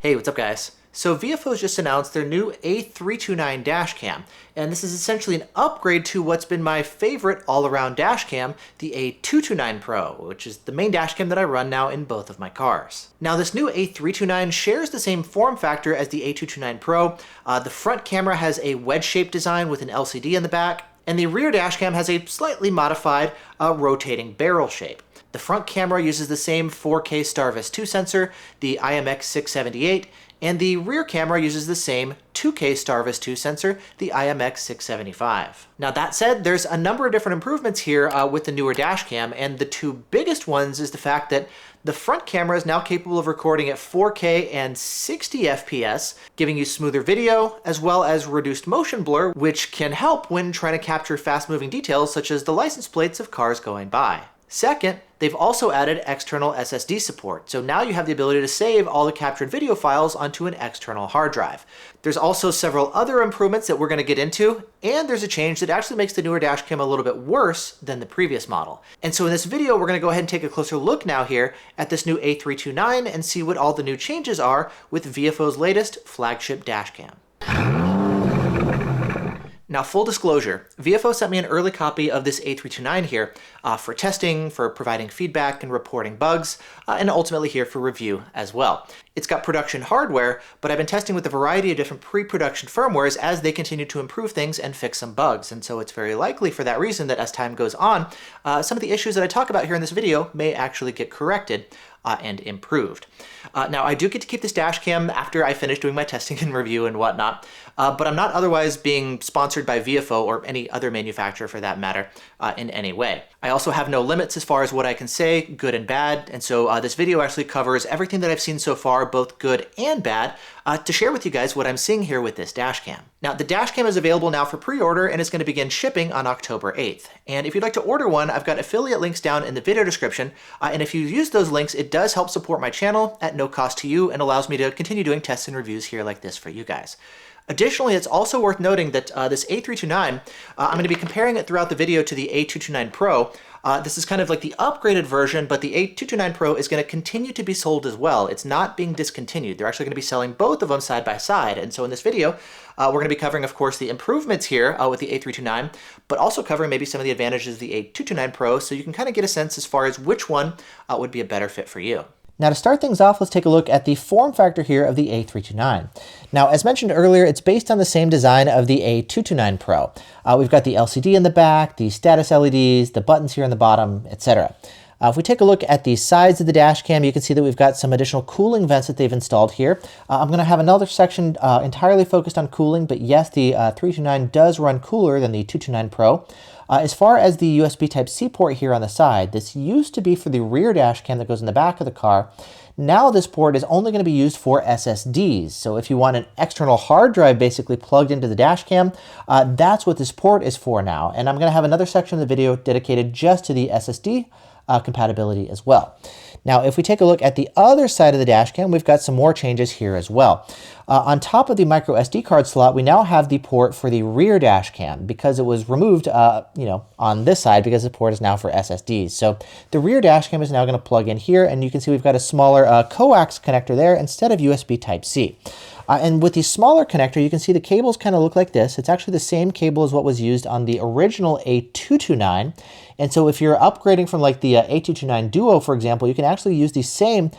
Hey, what's up guys? So Viofo just announced their new A329 Dashcam, and this is essentially an upgrade to what's been my favorite all-around dashcam, the A229 Pro, which is the main dashcam that I run now in both of my cars. Now this new A329 shares the same form factor as the A229 Pro. The front camera has a wedge-shaped design with an LCD in the back, and the rear dashcam has a slightly modified rotating barrel shape. The front camera uses the same 4K Starvis 2 sensor, the IMX678, and the rear camera uses the same 2K Starvis 2 sensor, the IMX675. Now that said, there's a number of different improvements here with the newer dashcam, and the two biggest ones is the fact that the front camera is now capable of recording at 4K and 60 FPS, giving you smoother video, as well as reduced motion blur, which can help when trying to capture fast-moving details such as the license plates of cars going by. Second, they've also added external SSD support, so now you have the ability to save all the captured video files onto an external hard drive. There's also several other improvements that we're going to get into, and there's a change that actually makes the newer dashcam a little bit worse than the previous model. And so in this video, we're going to go ahead and take a closer look now here at this new A329 and see what all the new changes are with Viofo's latest flagship dashcam. Now, full disclosure, Viofo sent me an early copy of this A329 here for testing, for providing feedback and reporting bugs, and ultimately here for review as well. It's got production hardware, but I've been testing with a variety of different pre-production firmwares as they continue to improve things and fix some bugs. And so it's very likely for that reason that as time goes on, some of the issues that I talk about here in this video may actually get corrected and improved. Now, I do get to keep this dashcam after I finish doing my testing and review and whatnot, but I'm not otherwise being sponsored by Viofo or any other manufacturer for that matter in any way. I also have no limits as far as what I can say, good and bad, and so this video actually covers everything that I've seen so far, both good and bad, to share with you guys what I'm seeing here with this dashcam. Now, the dashcam is available now for pre-order and is going to begin shipping on October 8th. And if you'd like to order one, I've got affiliate links down in the video description, and if you use those links, it does help support my channel at no cost to you and allows me to continue doing tests and reviews here like this for you guys. Additionally, it's also worth noting that this A329, I'm going to be comparing it throughout the video to the A229 Pro. This is kind of like the upgraded version, but the A229 Pro is going to continue to be sold as well. It's not being discontinued. They're actually going to be selling both of them side by side. And so in this video, we're going to be covering, of course, the improvements here with the A329, but also covering maybe some of the advantages of the A229 Pro, so you can kind of get a sense as far as which one would be a better fit for you. Now to start things off, let's take a look at the form factor here of the A329. Now, as mentioned earlier, it's based on the same design of the A229 Pro. We've got the LCD in the back, the status LEDs, the buttons here on the bottom, etc. If we take a look at the sides of the dash cam, you can see that we've got some additional cooling vents that they've installed here. I'm going to have another section entirely focused on cooling, but yes, the 329 does run cooler than the 229 Pro. As far as the USB Type-C port here on the side, this used to be for the rear dash cam that goes in the back of the car. Now this port is only going to be used for SSDs. So if you want an external hard drive basically plugged into the dash cam, that's what this port is for now. And I'm going to have another section of the video dedicated just to the SSD compatibility as well. Now, if we take a look at the other side of the dash cam, we've got some more changes here as well. On top of the micro SD card slot, we now have the port for the rear dash cam because it was removed, on this side because the port is now for SSDs. So the rear dash cam is now going to plug in here, and you can see we've got a smaller coax connector there instead of USB Type-C. And with the smaller connector, you can see the cables kind of look like this. It's actually the same cable as what was used on the original A229. And so if you're upgrading from like the A229 Duo, for example, you can actually use the same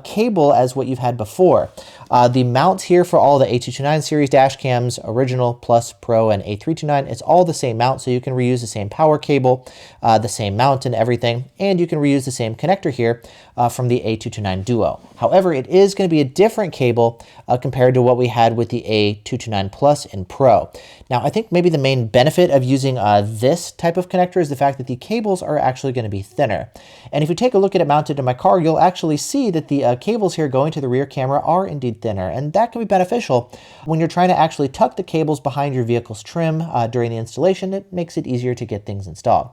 cable as what you've had before. The mounts here for all the A229 series dash cams, original, Plus, Pro, and A329, it's all the same mount, so you can reuse the same power cable, the same mount and everything, and you can reuse the same connector here from the A229 Duo. However, it is going to be a different cable compared to what we had with the A229 Plus and Pro. Now, I think maybe the main benefit of using this type of connector is the fact that the cables are actually going to be thinner. And if you take a look at it mounted to my car, you'll actually see that the cables here going to the rear camera are indeed thinner, and that can be beneficial when you're trying to actually tuck the cables behind your vehicle's trim during the installation. It makes it easier to get things installed.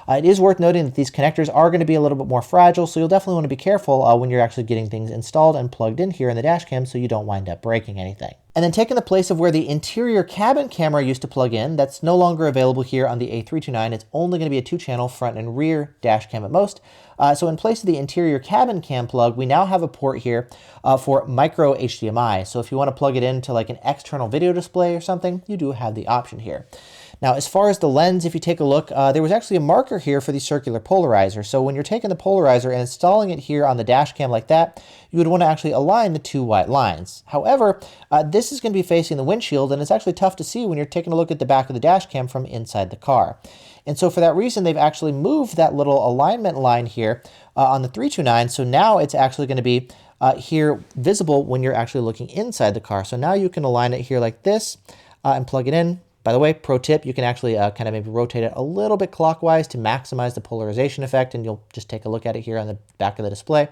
It is worth noting that these connectors are going to be a little bit more fragile, so you'll definitely want to be careful when you're actually getting things installed and plugged in here in the dash cam so you don't wind up breaking breaking anything. And then taking the place of where the interior cabin camera used to plug in, that's no longer available here on the A329. It's only going to be a 2-channel front and rear dash cam at most. So in place of the interior cabin cam plug, we now have a port here for micro HDMI. So if you want to plug it into like an external video display or something, you do have the option here. Now, as far as the lens, if you take a look, there was actually a marker here for the circular polarizer. So when you're taking the polarizer and installing it here on the dash cam like that, you would want to actually align the 2 white lines. However, this is going to be facing the windshield, and it's actually tough to see when you're taking a look at the back of the dash cam from inside the car. And so for that reason, they've actually moved that little alignment line here on the 329. So now it's actually going to be here visible when you're actually looking inside the car. So now you can align it here like this and plug it in. By the way, pro tip, you can actually kind of maybe rotate it a little bit clockwise to maximize the polarization effect, and you'll just take a look at it here on the back of the display.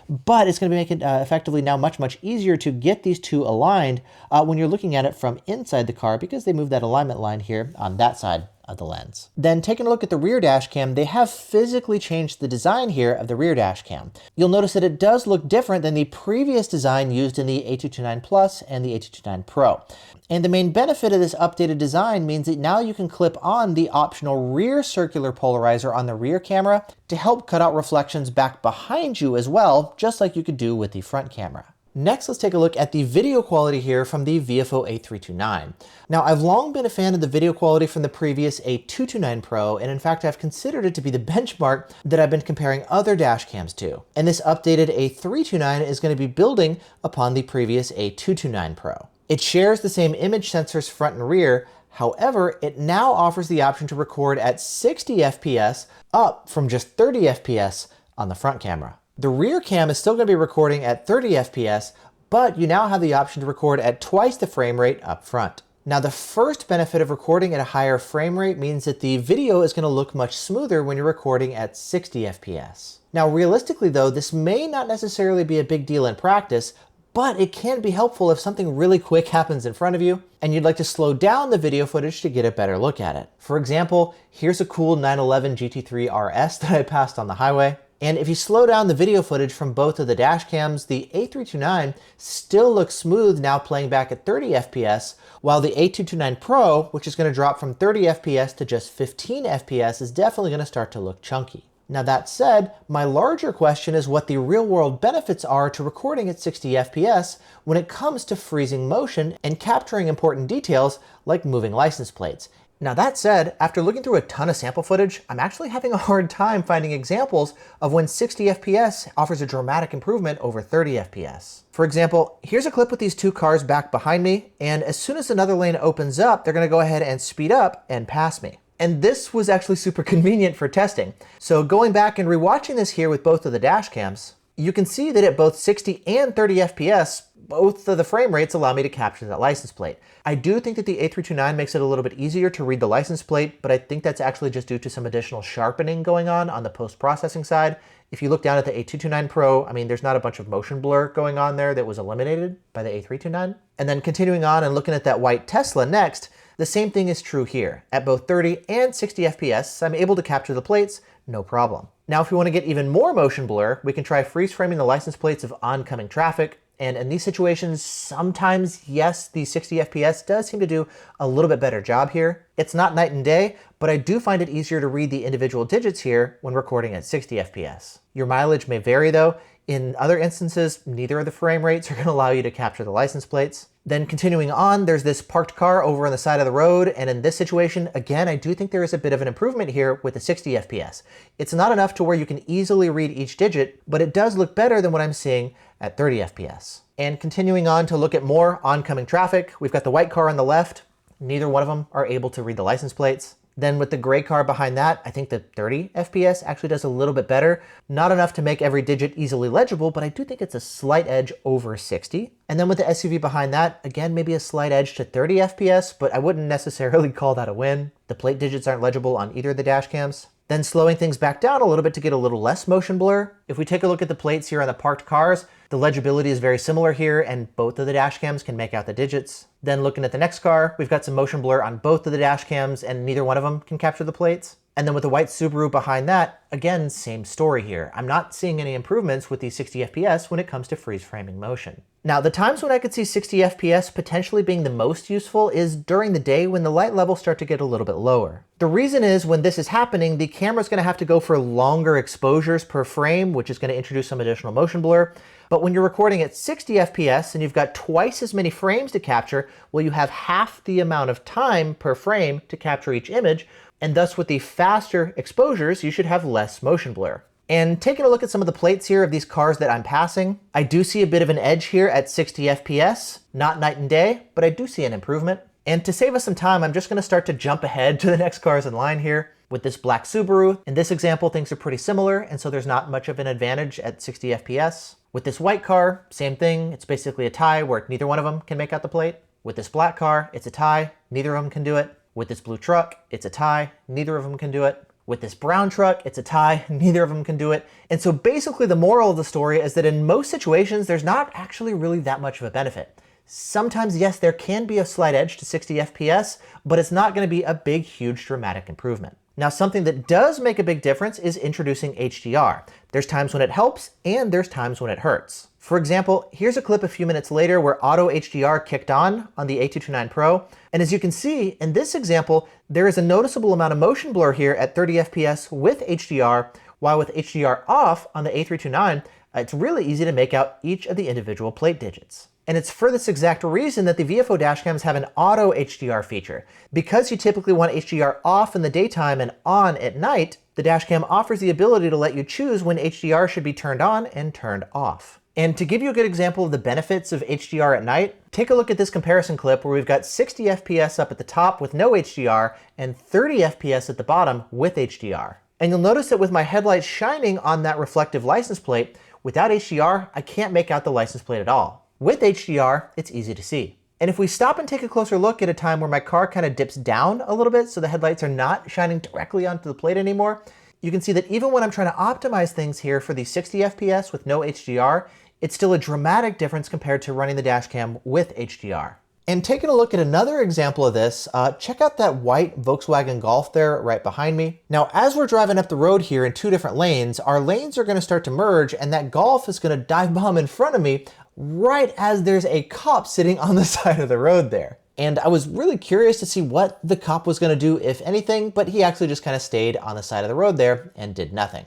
But it's going to make it effectively now much easier to get these two aligned when you're looking at it from inside the car, because they moved that alignment line here on that side of the lens. Then taking a look at the rear dash cam, they have physically changed the design here of the rear dash cam. You'll notice that it does look different than the previous design used in the A229 Plus and the A229 Pro. And the main benefit of this updated design means that now you can clip on the optional rear circular polarizer on the rear camera to help cut out reflections back behind you as well, just like you could do with the front camera. Next, let's take a look at the video quality here from the Viofo A329. Now, I've long been a fan of the video quality from the previous A229 Pro, and in fact, I've considered it to be the benchmark that I've been comparing other dash cams to. And this updated A329 is going to be building upon the previous A229 Pro. It shares the same image sensors front and rear. However, it now offers the option to record at 60 FPS, up from just 30 FPS on the front camera. The rear cam is still going to be recording at 30 FPS, but you now have the option to record at twice the frame rate up front. Now, the first benefit of recording at a higher frame rate means that the video is going to look much smoother when you're recording at 60 FPS. Now, realistically though, this may not necessarily be a big deal in practice, but it can be helpful if something really quick happens in front of you and you'd like to slow down the video footage to get a better look at it. For example, here's a cool 911 GT3 RS that I passed on the highway. And if you slow down the video footage from both of the dash cams, the A329 still looks smooth now playing back at 30 FPS, while the A229 Pro, which is going to drop from 30 FPS to just 15 FPS, is definitely going to start to look chunky. Now that said, my larger question is what the real-world benefits are to recording at 60 FPS when it comes to freezing motion and capturing important details like moving license plates. Now that said, after looking through a ton of sample footage, I'm actually having a hard time finding examples of when 60 FPS offers a dramatic improvement over 30 FPS. For example, here's a clip with these two cars back behind me, and as soon as another lane opens up, they're going to go ahead and speed up and pass me. And this was actually super convenient for testing. So going back and rewatching this here with both of the dash cams, you can see that at both 60 and 30 FPS, both of the frame rates allow me to capture that license plate. I do think that the A329 makes it a little bit easier to read the license plate, but I think that's actually just due to some additional sharpening going on the post-processing side. If you look down at the A229 Pro, I mean, there's not a bunch of motion blur going on there that was eliminated by the A329. And then continuing on and looking at that white Tesla next, the same thing is true here. At both 30 and 60 FPS, I'm able to capture the plates, no problem. Now, if we want to get even more motion blur, we can try freeze framing the license plates of oncoming traffic. And in these situations, sometimes, yes, the 60 FPS does seem to do a little bit better job here. It's not night and day, but I do find it easier to read the individual digits here when recording at 60 FPS. Your mileage may vary though. In other instances, neither of the frame rates are going to allow you to capture the license plates. Then continuing on, there's this parked car over on the side of the road, and in this situation, again, I do think there is a bit of an improvement here with the 60 FPS. It's not enough to where you can easily read each digit, but it does look better than what I'm seeing at 30 FPS. And continuing on to look at more oncoming traffic, we've got the white car on the left. Neither one of them are able to read the license plates. Then with the gray car behind that, I think the 30 FPS actually does a little bit better. Not enough to make every digit easily legible, but I do think it's a slight edge over 60. And then with the SUV behind that, again, maybe a slight edge to 30 FPS, but I wouldn't necessarily call that a win. The plate digits aren't legible on either of the dash cams. Then slowing things back down a little bit to get a little less motion blur. If we take a look at the plates here on the parked cars, the legibility is very similar here and both of the dash cams can make out the digits. Then looking at the next car, we've got some motion blur on both of the dash cams and neither one of them can capture the plates. And then with the white Subaru behind that, again, same story here. I'm not seeing any improvements with these 60 FPS when it comes to freeze framing motion. Now, the times when I could see 60 FPS potentially being the most useful is during the day when the light levels start to get a little bit lower. The reason is when this is happening, the camera's gonna have to go for longer exposures per frame, which is gonna introduce some additional motion blur. But when you're recording at 60 FPS and you've got twice as many frames to capture, well, you have half the amount of time per frame to capture each image, and thus with the faster exposures, you should have less motion blur. And taking a look at some of the plates here of these cars that I'm passing, I do see a bit of an edge here at 60 FPS, not night and day, but I do see an improvement. And to save us some time, I'm just gonna start to jump ahead to the next cars in line here. With this black Subaru, in this example, things are pretty similar, and so there's not much of an advantage at 60 FPS. With this white car, same thing. It's basically a tie where neither one of them can make out the plate. With this black car, it's a tie. Neither of them can do it. With this blue truck, it's a tie. Neither of them can do it. With this brown truck, it's a tie. Neither of them can do it. And so basically the moral of the story is that in most situations, there's not actually really that much of a benefit. Sometimes, yes, there can be a slight edge to 60 FPS, but it's not going to be a big, huge, dramatic improvement. Now, something that does make a big difference is introducing HDR. There's times when it helps, and there's times when it hurts. For example, here's a clip a few minutes later where auto HDR kicked on the A229 Pro. And as you can see, in this example, there is a noticeable amount of motion blur here at 30 FPS with HDR, while with HDR off on the A329, it's really easy to make out each of the individual plate digits. And it's for this exact reason that the Viofo dashcams have an auto HDR feature. Because you typically want HDR off in the daytime and on at night, the dashcam offers the ability to let you choose when HDR should be turned on and turned off. And to give you a good example of the benefits of HDR at night, take a look at this comparison clip where we've got 60 FPS up at the top with no HDR and 30 FPS at the bottom with HDR. And you'll notice that with my headlights shining on that reflective license plate, without HDR, I can't make out the license plate at all. With HDR, it's easy to see. And if we stop and take a closer look at a time where my car kind of dips down a little bit so the headlights are not shining directly onto the plate anymore, you can see that even when I'm trying to optimize things here for the 60 FPS with no HDR, it's still a dramatic difference compared to running the dashcam with HDR. And taking a look at another example of this, check out that white Volkswagen Golf there right behind me. Now, as we're driving up the road here in two different lanes, our lanes are gonna start to merge and that Golf is gonna dive bomb in front of me right as there's a cop sitting on the side of the road there. And I was really curious to see what the cop was gonna do, if anything, but he actually just kind of stayed on the side of the road there and did nothing.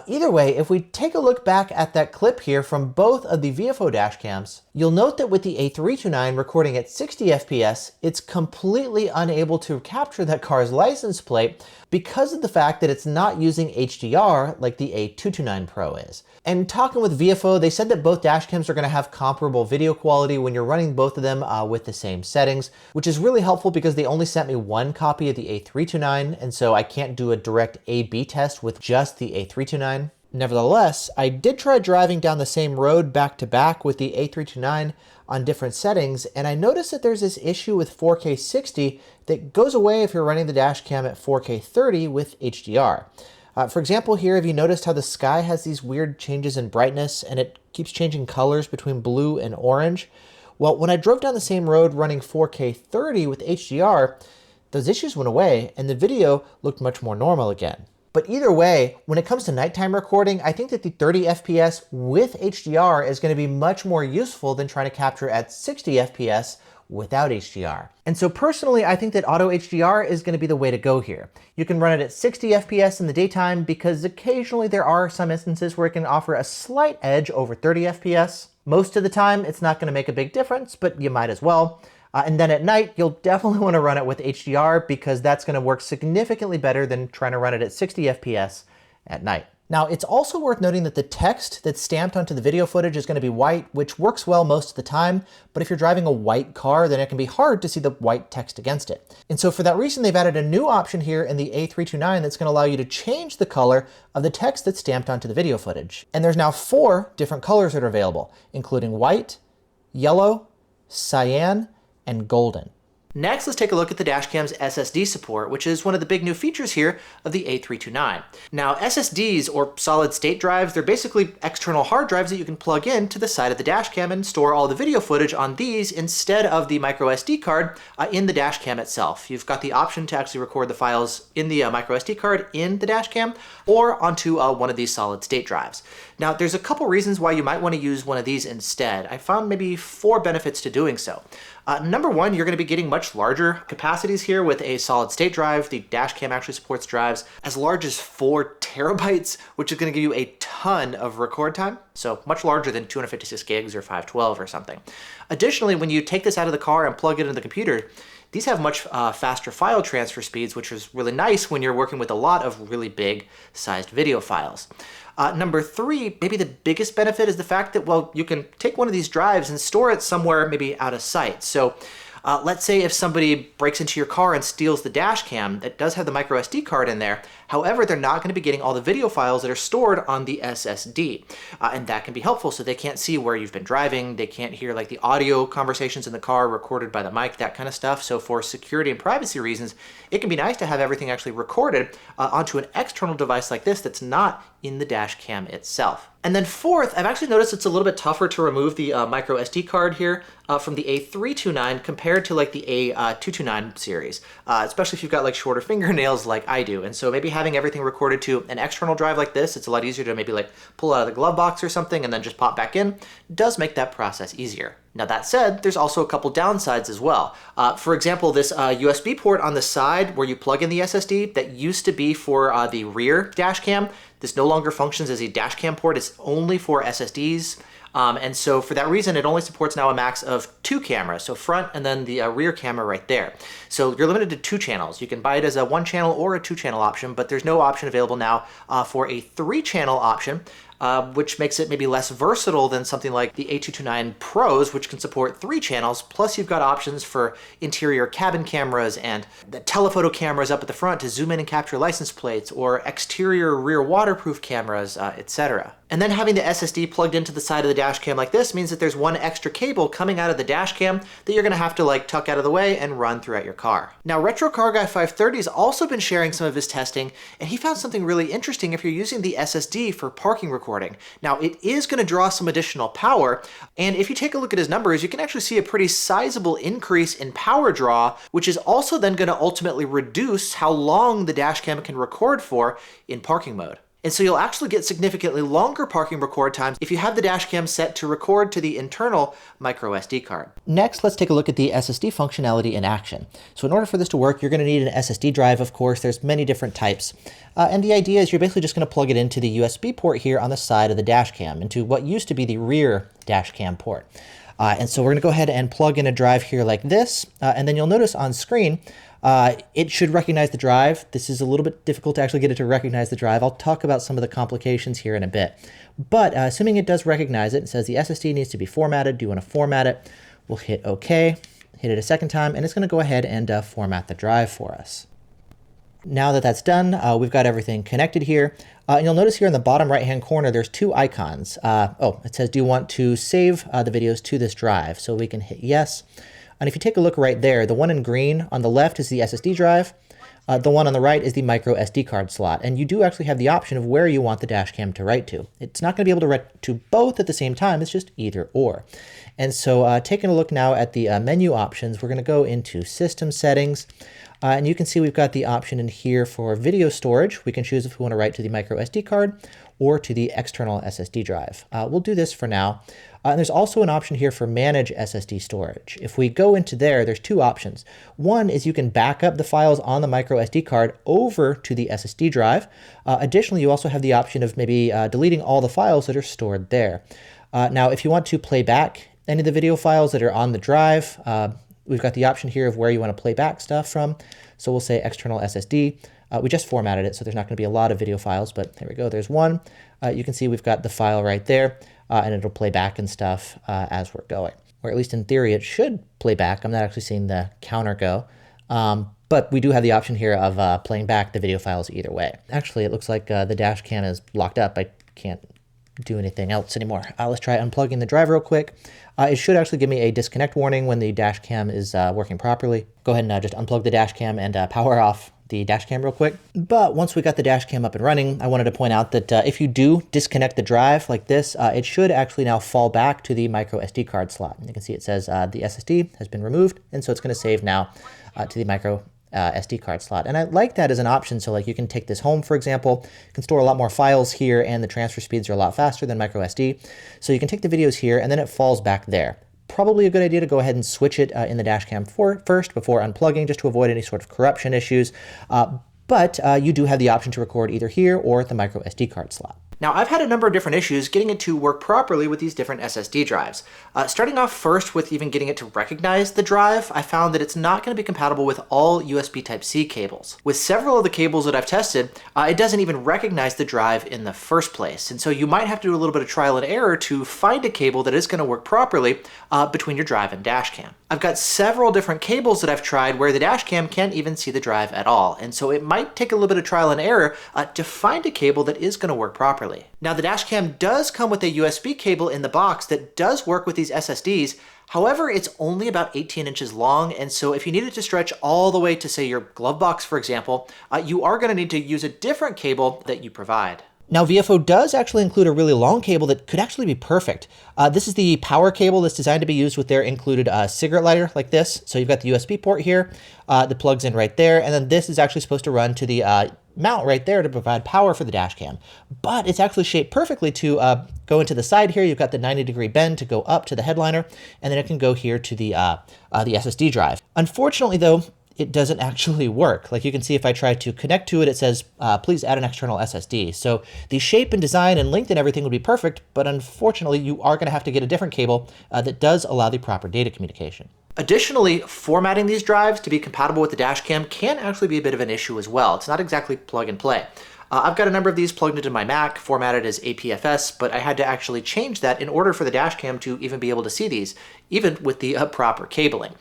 Either way, if we take a look back at that clip here from both of the Viofo dashcams, you'll note that with the A329 recording at 60 FPS, it's completely unable to capture that car's license plate because of the fact that it's not using HDR like the A229 Pro is. And talking with Viofo, they said that both dashcams are going to have comparable video quality when you're running both of them with the same settings, which is really helpful because they only sent me one copy of the A329, and so I can't do a direct A/B test with just the A329. Nevertheless, I did try driving down the same road back to back with the A329 on different settings, and I noticed that there's this issue with 4K 60 that goes away if you're running the dashcam at 4K 30 with HDR. For example, here, have you noticed how the sky has these weird changes in brightness and it keeps changing colors between blue and orange? Well, when I drove down the same road running 4K 30 with HDR, those issues went away and the video looked much more normal again. But either way, when it comes to nighttime recording, I think that the 30 FPS with HDR is going to be much more useful than trying to capture at 60 FPS without HDR. And so personally, I think that auto HDR is going to be the way to go here. You can run it at 60 FPS in the daytime because occasionally there are some instances where it can offer a slight edge over 30 FPS. Most of the time, it's not going to make a big difference, but you might as well. And then at night, you'll definitely want to run it with HDR because that's going to work significantly better than trying to run it at 60 FPS at night. Now, it's also worth noting that the text that's stamped onto the video footage is going to be white, which works well most of the time. But if you're driving a white car, then it can be hard to see the white text against it. And so for that reason, they've added a new option here in the A329 that's going to allow you to change the color of the text that's stamped onto the video footage. And there's now 4 different colors that are available, including white, yellow, cyan, and golden. Next, let's take a look at the Dashcam's SSD support, which is one of the big new features here of the A329. Now, SSDs, or solid-state drives, they're basically external hard drives that you can plug in to the side of the Dashcam and store all the video footage on these instead of the micro SD card in the Dashcam itself. You've got the option to actually record the files in the micro SD card in the Dashcam or onto one of these solid-state drives. Now, there's a couple reasons why you might want to use one of these instead. I found maybe 4 benefits to doing so. Number one, you're going to be getting much larger capacities here with a solid-state drive. The Dashcam actually supports drives as large as 4 terabytes, which is going to give you a ton of record time. So much larger than 256 gigs or 512 or something. Additionally, when you take this out of the car and plug it into the computer, these have much faster file transfer speeds, which is really nice when you're working with a lot of really big sized video files. Number 3, maybe the biggest benefit is the fact that, well, you can take one of these drives and store it somewhere maybe out of sight. So let's say if somebody breaks into your car and steals the Dashcam, that does have the micro SD card in there. However, they're not going to be getting all the video files that are stored on the SSD. And that can be helpful, so they can't see where you've been driving. They can't hear like the audio conversations in the car recorded by the mic, that kind of stuff. So for security and privacy reasons, it can be nice to have everything actually recorded onto an external device like this that's not in the Dashcam itself. And then 4th, I've actually noticed it's a little bit tougher to remove the micro SD card here from the A329 compared to like the A229 series, especially if you've got like shorter fingernails like I do. And so maybe having everything recorded to an external drive like this, it's a lot easier to maybe like pull out of the glove box or something and then just pop back in, does make that process easier. Now that said, there's also a couple downsides as well. For example, this USB port on the side where you plug in the SSD that used to be for the rear Dashcam, this no longer functions as a Dashcam port, it's only for SSDs. And so for that reason, it only supports now a max of 2 cameras, so front and then the rear camera right there. So you're limited to 2 channels. You can buy it as a 1-channel or a 2-channel option, but there's no option available now for a 3-channel option. Which makes it maybe less versatile than something like the A229 Pros, which can support 3 channels. Plus you've got options for interior cabin cameras and the telephoto cameras up at the front to zoom in and capture license plates, or exterior rear waterproof cameras, etc. And then having the SSD plugged into the side of the Dashcam like this means that there's one extra cable coming out of the Dashcam that you're going to have to like tuck out of the way and run throughout your car. Now, Retro Car Guy 530 has also been sharing some of his testing, and he found something really interesting if you're using the SSD for parking recording. Now, it is going to draw some additional power, and if you take a look at his numbers, you can actually see a pretty sizable increase in power draw, which is also then going to ultimately reduce how long the Dashcam can record for in parking mode. And so you'll actually get significantly longer parking record times if you have the Dashcam set to record to the internal micro SD card. Next, let's take a look at the SSD functionality in action. So in order for this to work, you're going to need an SSD drive, of course. There's many different types. And the idea is you're basically just going to plug it into the USB port here on the side of the Dashcam, into what used to be the rear Dashcam port. And so we're going to go ahead and plug in a drive here like this. And then you'll notice on screen, it should recognize the drive. This is a little bit difficult to actually get it to recognize the drive. I'll talk about some of the complications here in a bit. But assuming it does recognize it, it says the SSD needs to be formatted. Do you want to format it? We'll hit OK, hit it a second time, and it's going to go ahead and format the drive for us. Now that that's done, we've got everything connected here. And you'll notice here in the bottom right-hand corner, there's 2 icons. It says, do you want to save the videos to this drive? So we can hit yes. And if you take a look right there, the one in green on the left is the SSD drive. The one on the right is the micro SD card slot. And you do actually have the option of where you want the Dashcam to write to. It's not going to be able to write to both at the same time. It's just either or. And so taking a look now at the menu options, we're going to go into System Settings. And you can see we've got the option in here for video storage. We can choose if we want to write to the micro SD card or to the external SSD drive. We'll do this for now. And there's also an option here for Manage SSD Storage. If we go into there's 2 options. One is you can back up the files on the micro SD card over to the SSD drive. Additionally, you also have the option of maybe deleting all the files that are stored there. Now, if you want to play back any of the video files that are on the drive, we've got the option here of where you want to play back stuff from. So we'll say external SSD. We just formatted it, so there's not going to be a lot of video files, but there we go. There's one. You can see we've got the file right there, and it'll play back and stuff as we're going. Or at least in theory, it should play back. I'm not actually seeing the counter go. But we do have the option here of playing back the video files either way. Actually, it looks like the dash cam is locked up. I can't do anything else anymore. Let's try unplugging the drive real quick. It should actually give me a disconnect warning when the dash cam is working properly. Go ahead and just unplug the dash cam and power off the dash cam real quick. But once we got the dash cam up and running, I wanted to point out that if you do disconnect the drive like this, it should actually now fall back to the micro SD card slot. You can see it says the SSD has been removed, and so it's going to save now to the micro SD card slot. And I like that as an option. So like you can take this home, for example, you can store a lot more files here, and the transfer speeds are a lot faster than micro SD. So you can take the videos here and then it falls back there. Probably a good idea to go ahead and switch it in the dash cam first before unplugging, just to avoid any sort of corruption issues. But you do have the option to record either here or at the micro SD card slot. Now, I've had a number of different issues getting it to work properly with these different SSD drives. Starting off first with even getting it to recognize the drive, I found that it's not going to be compatible with all USB Type-C cables. With several of the cables that I've tested, it doesn't even recognize the drive in the first place. And so you might have to do a little bit of trial and error to find a cable that is going to work properly between your drive and dash cam. I've got several different cables that I've tried where the dash cam can't even see the drive at all. And so it might take a little bit of trial and error to find a cable that is going to work properly. Now, the dash cam does come with a USB cable in the box that does work with these SSDs. However, it's only about 18 inches long, and so if you need it to stretch all the way to, say, your glove box, for example, you are going to need to use a different cable that you provide. Now, Viofo does actually include a really long cable that could actually be perfect. This is the power cable that's designed to be used with their included cigarette lighter like this. So you've got the USB port here that plugs in right there, and then this is actually supposed to run to the mount right there to provide power for the dash cam. But it's actually shaped perfectly to go into the side here. You've got the 90-degree bend to go up to the headliner, and then it can go here to the SSD drive. Unfortunately, though, it doesn't actually work. Like you can see if I try to connect to it, it says, please add an external SSD. So the shape and design and length and everything would be perfect, but unfortunately you are gonna have to get a different cable that does allow the proper data communication. Additionally, formatting these drives to be compatible with the dash cam can actually be a bit of an issue as well. It's not exactly plug and play. I've got a number of these plugged into my Mac, formatted as APFS, but I had to actually change that in order for the dash cam to even be able to see these, even with the proper cabling.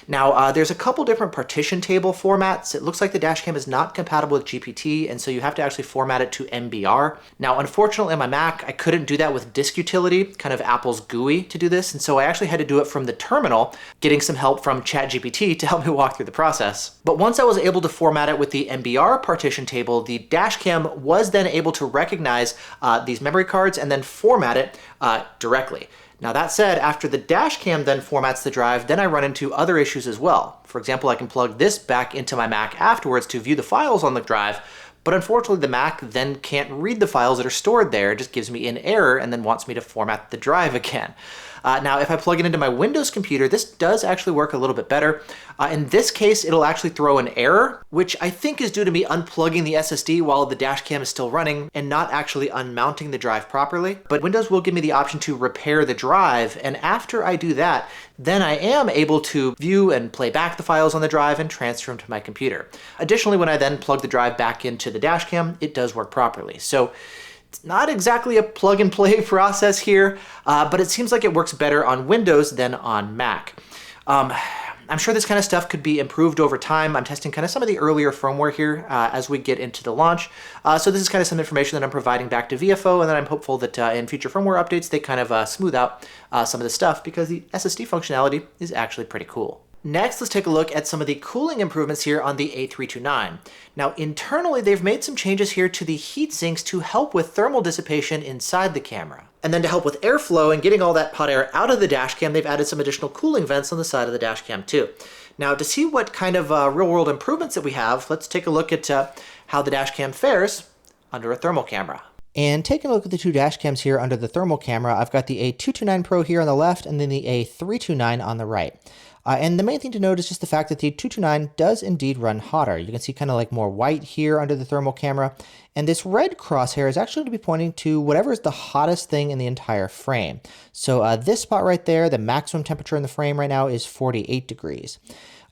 Now, there's a couple different partition table formats. It looks like the dash cam is not compatible with GPT, and so you have to actually format it to MBR. Now, unfortunately on my Mac, I couldn't do that with Disk Utility, kind of Apple's GUI to do this, and so I actually had to do it from the terminal, getting some help from ChatGPT to help me walk through the process. But once I was able to format it with the MBR partition table, the dash cam was then able to recognize these memory cards and then format it directly. Now that said, after the dash cam then formats the drive, then I run into other issues as well. For example, I can plug this back into my Mac afterwards to view the files on the drive, but unfortunately the Mac then can't read the files that are stored there. It just gives me an error and then wants me to format the drive again. Now, if I plug it into my Windows computer, this does actually work a little bit better. In this case, it'll actually throw an error, which I think is due to me unplugging the SSD while the dash cam is still running and not actually unmounting the drive properly. But Windows will give me the option to repair the drive, and after I do that, then I am able to view and play back the files on the drive and transfer them to my computer. Additionally, when I then plug the drive back into the dash cam, it does work properly. So it's not exactly a plug and play process here, but it seems like it works better on Windows than on Mac. I'm sure this kind of stuff could be improved over time. I'm testing kind of some of the earlier firmware here as we get into the launch. So this is kind of some information that I'm providing back to Viofo, and then I'm hopeful that in future firmware updates, they kind of smooth out some of the stuff because the SSD functionality is actually pretty cool. Next, let's take a look at some of the cooling improvements here on the A329. Now, internally, they've made some changes here to the heat sinks to help with thermal dissipation inside the camera. And then to help with airflow and getting all that hot air out of the dash cam, they've added some additional cooling vents on the side of the dash cam too. Now, to see what kind of real-world improvements that we have, let's take a look at how the dash cam fares under a thermal camera. And taking a look at the two dash cams here under the thermal camera, I've got the A229 Pro here on the left and then the A329 on the right. And the main thing to note is just the fact that the 229 does indeed run hotter. You can see kind of like more white here under the thermal camera. And this red crosshair is actually going to be pointing to whatever is the hottest thing in the entire frame. So this spot right there, the maximum temperature in the frame right now is 48 degrees.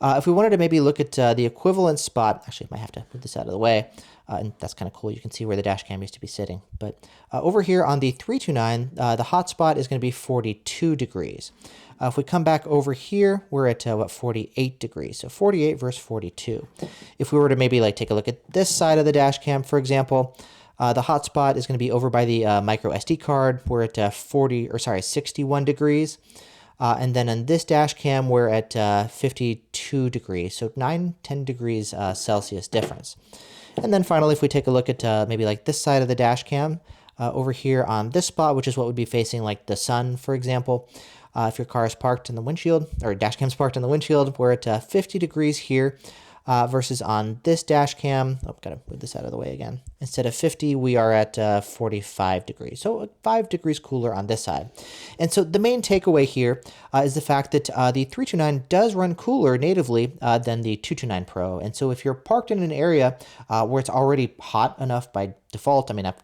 If we wanted to maybe look at the equivalent spot, actually I might have to move this out of the way. And that's kind of cool. You can see where the dash cam used to be sitting. But over here on the 329, the hot spot is going to be 42 degrees. If we come back over here, we're at 48 degrees. So 48 versus 42. If we were to maybe like take a look at this side of the dash cam, for example, The hotspot is going to be over by the micro SD card. We're at 61 degrees. And then on this dash cam, we're at 52 degrees. So 10 degrees Celsius difference. And then finally, if we take a look at maybe like this side of the dash cam, over here on this spot, which is what would be facing like the sun, for example. If your car is parked in the windshield, or dash cam's parked in the windshield, we're at 50 degrees here. Versus on this dash cam, gotta move this out of the way again. Instead of 50, we are at 45 degrees. So 5 degrees cooler on this side. And so the main takeaway here is the fact that the 329 does run cooler natively than the 229 Pro. And so if you're parked in an area where it's already hot enough by default, I mean, I've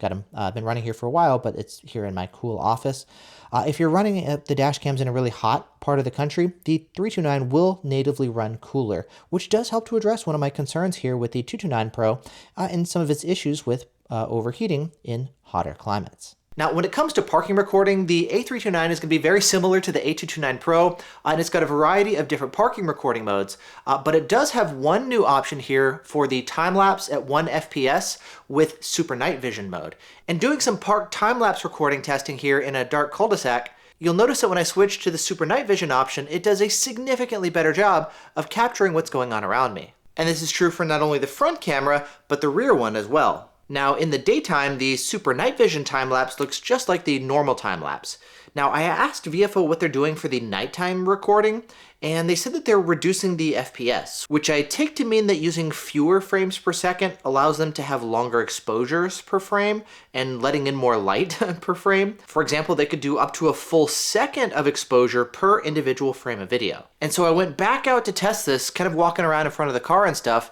been running here for a while, but it's here in my cool office. If you're running the dash cams in a really hot part of the country, the 329 will natively run cooler, which does help to address one of my concerns here with the 229 Pro and some of its issues with overheating in hotter climates. Now, when it comes to parking recording, the A329 is going to be very similar to the A229 Pro, and it's got a variety of different parking recording modes, but it does have one new option here for the time-lapse at 1 FPS with Super Night Vision mode. And doing some park time-lapse recording testing here in a dark cul-de-sac, you'll notice that when I switch to the Super Night Vision option, it does a significantly better job of capturing what's going on around me. And this is true for not only the front camera, but the rear one as well. Now, in the daytime, the Super Night Vision time-lapse looks just like the normal time-lapse. Now, I asked Viofo what they're doing for the nighttime recording, and they said that they're reducing the FPS, which I take to mean that using fewer frames per second allows them to have longer exposures per frame and letting in more light per frame. For example, they could do up to a full second of exposure per individual frame of video. And so I went back out to test this, kind of walking around in front of the car and stuff,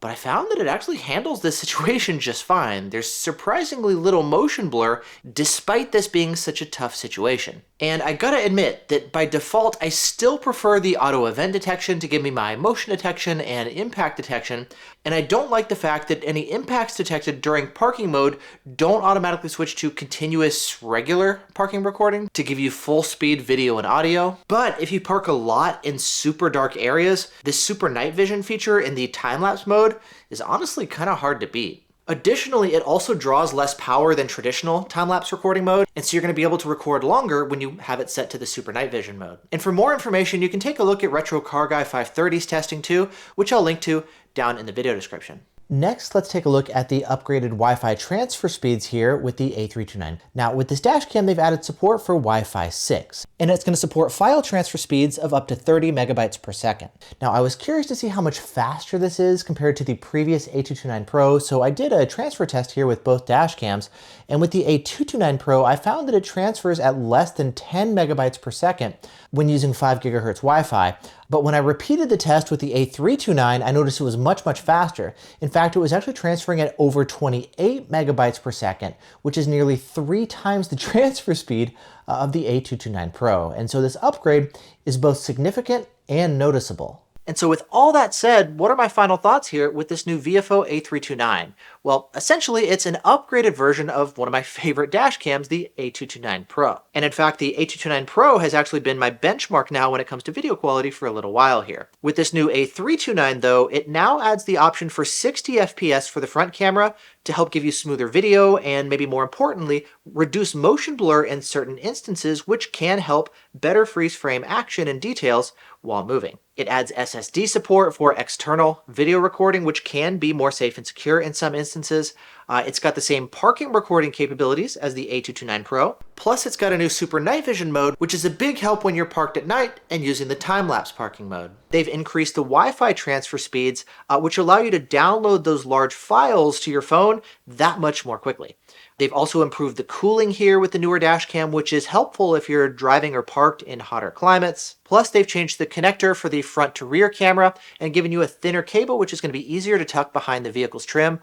but I found that it actually handles this situation just fine. There's surprisingly little motion blur despite this being such a tough situation. And I gotta admit that by default, I still prefer the auto event detection to give me my motion detection and impact detection, and I don't like the fact that any impacts detected during parking mode don't automatically switch to continuous regular parking recording to give you full speed video and audio. But if you park a lot in super dark areas, this Super Night Vision feature in the time-lapse mode is honestly kind of hard to beat. Additionally, it also draws less power than traditional time-lapse recording mode, and so you're going to be able to record longer when you have it set to the Super Night Vision mode. And for more information, you can take a look at Retro Car Guy 530's testing too, which I'll link to down in the video description. Next, let's take a look at the upgraded Wi-Fi transfer speeds here with the A329. Now, with this dash cam, they've added support for Wi-Fi 6, and it's going to support file transfer speeds of up to 30 megabytes per second. Now, I was curious to see how much faster this is compared to the previous A229 Pro, so I did a transfer test here with both dash cams, and with the A229 Pro, I found that it transfers at less than 10 megabytes per second when using 5 gigahertz Wi-Fi. But when I repeated the test with the A329, I noticed it was much, much faster. In fact, it was actually transferring at over 28 megabytes per second, which is nearly 3 times the transfer speed of the A229 Pro. And so this upgrade is both significant and noticeable. And so with all that said, what are my final thoughts here with this new Viofo A329? Well, essentially, it's an upgraded version of one of my favorite dash cams, the A229 Pro. And in fact, the A229 Pro has actually been my benchmark now when it comes to video quality for a little while here. With this new A329, though, it now adds the option for 60 FPS for the front camera to help give you smoother video and, maybe more importantly, reduce motion blur in certain instances, which can help better freeze frame action and details while moving. It adds SSD support for external video recording, which can be more safe and secure in some instances. It's got the same parking recording capabilities as the A229 Pro. Plus, it's got a new Super Night Vision mode, which is a big help when you're parked at night and using the time-lapse parking mode. They've increased the Wi-Fi transfer speeds, which allow you to download those large files to your phone that much more quickly. They've also improved the cooling here with the newer dash cam, which is helpful if you're driving or parked in hotter climates. Plus, they've changed the connector for the front to rear camera and given you a thinner cable, which is going to be easier to tuck behind the vehicle's trim.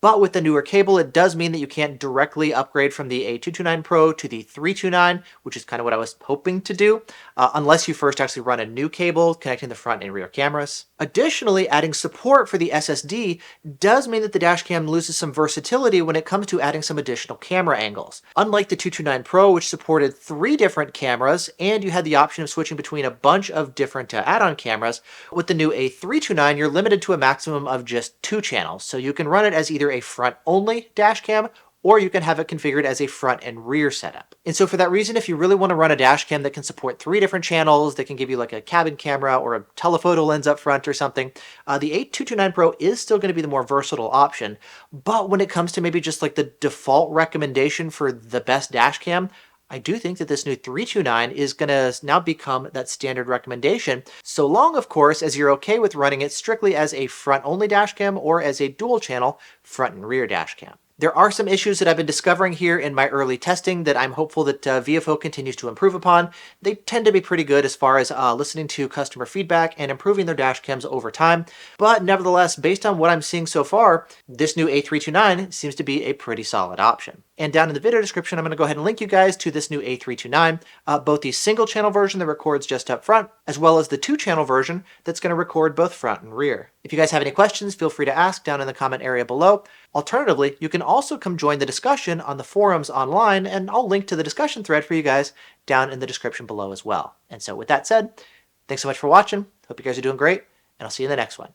But with the newer cable, it does mean that you can't directly upgrade from the A229 Pro to the 329, which is kind of what I was hoping to do, unless you first actually run a new cable connecting the front and rear cameras. Additionally, adding support for the SSD does mean that the dashcam loses some versatility when it comes to adding some additional camera angles. Unlike the 229 Pro, which supported 3 different cameras, and you had the option of switching between a bunch of different add-on cameras, with the new A329, you're limited to a maximum of just 2 channels, so you can run it as as either a front-only dash cam, or you can have it configured as a front and rear setup. And so for that reason, if you really want to run a dash cam that can support 3 different channels, that can give you like a cabin camera or a telephoto lens up front or something, the A229 Pro is still going to be the more versatile option. But when it comes to maybe just like the default recommendation for the best dash cam, I do think that this new 329 is going to now become that standard recommendation, so long, of course, as you're okay with running it strictly as a front-only dash cam or as a dual-channel front and rear dash cam. There are some issues that I've been discovering here in my early testing that I'm hopeful that Viofo continues to improve upon. They tend to be pretty good as far as listening to customer feedback and improving their dash cams over time. But nevertheless, based on what I'm seeing so far, this new A329 seems to be a pretty solid option. And down in the video description, I'm going to go ahead and link you guys to this new A329, both the single channel version that records just up front, as well as the 2-channel version that's going to record both front and rear. If you guys have any questions, feel free to ask down in the comment area below. Alternatively, you can also come join the discussion on the forums online, and I'll link to the discussion thread for you guys down in the description below as well. And so with that said, thanks so much for watching. Hope you guys are doing great, and I'll see you in the next one.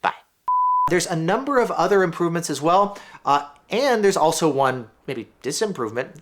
Bye. There's a number of other improvements as well, and there's also one maybe disimprovement.